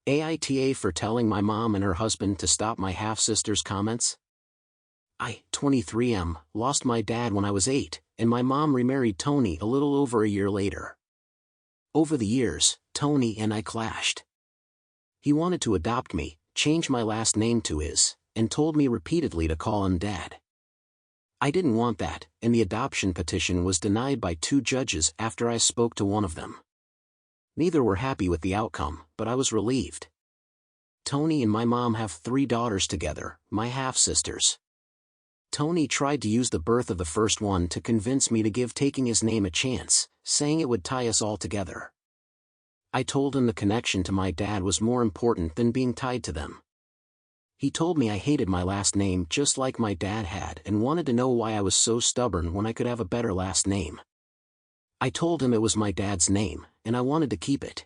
AITA for telling my mom and her husband to stop my half-sister's comments. I, 23, lost my dad when I was 8, and my mom remarried Tony a little over a year later. Over the years, Tony and I clashed. He wanted to adopt me, change my last name to his, and told me repeatedly to call him Dad. I didn't want that, and the adoption petition was denied by 2 judges after I spoke to one of them. Neither were happy with the outcome, but I was relieved. Tony and my mom have 3 daughters together, my half-sisters. Tony tried to use the birth of the first one to convince me to give taking his name a chance, saying it would tie us all together. I told him the connection to my dad was more important than being tied to them. He told me I hated my last name just like my dad had and wanted to know why I was so stubborn when I could have a better last name. I told him it was my dad's name, and I wanted to keep it.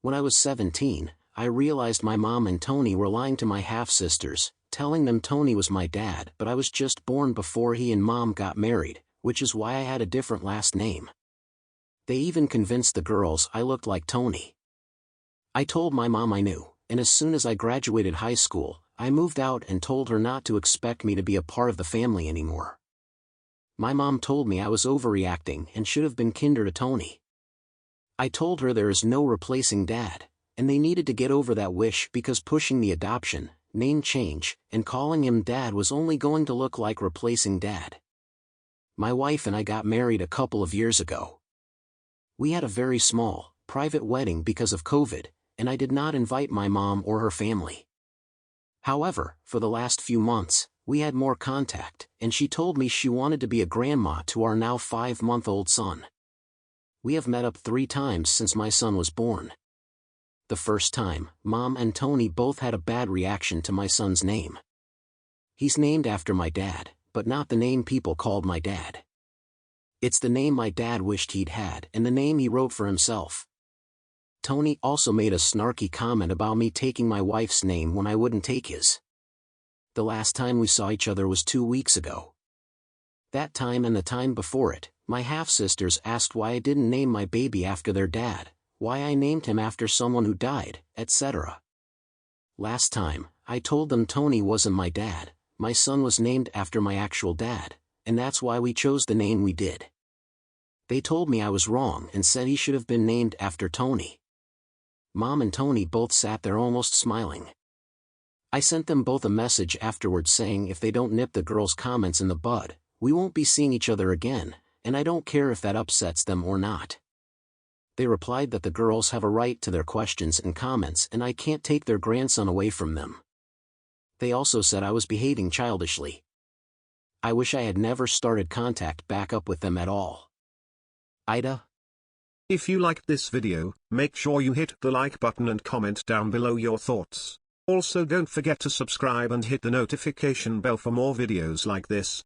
When I was 17, I realized my mom and Tony were lying to my half-sisters, telling them Tony was my dad, but I was just born before he and mom got married, which is why I had a different last name. They even convinced the girls I looked like Tony. I told my mom I knew, and as soon as I graduated high school, I moved out and told her not to expect me to be a part of the family anymore. My mom told me I was overreacting and should have been kinder to Tony. I told her there is no replacing Dad, and they needed to get over that wish because pushing the adoption, name change, and calling him Dad was only going to look like replacing Dad. My wife and I got married a couple of years ago. We had a very small, private wedding because of COVID, and I did not invite my mom or her family. However, for the last few months, we had more contact, and she told me she wanted to be a grandma to our now 5-month-old son. We have met up 3 times since my son was born. The first time, Mom and Tony both had a bad reaction to my son's name. He's named after my dad, but not the name people called my dad. It's the name my dad wished he'd had and the name he wrote for himself. Tony also made a snarky comment about me taking my wife's name when I wouldn't take his. The last time we saw each other was 2 weeks ago. That time and the time before it, my half-sisters asked why I didn't name my baby after their dad, why I named him after someone who died, etc. Last time, I told them Tony wasn't my dad, my son was named after my actual dad, and that's why we chose the name we did. They told me I was wrong and said he should have been named after Tony. Mom and Tony both sat there almost smiling. I sent them both a message afterwards saying if they don't nip the girls' comments in the bud, we won't be seeing each other again, and I don't care if that upsets them or not. They replied that the girls have a right to their questions and comments and I can't take their grandson away from them. They also said I was behaving childishly. I wish I had never started contact back up with them at all. AITA. If you liked this video, make sure you hit the like button and comment down below your thoughts. Also don't forget to subscribe and hit the notification bell for more videos like this.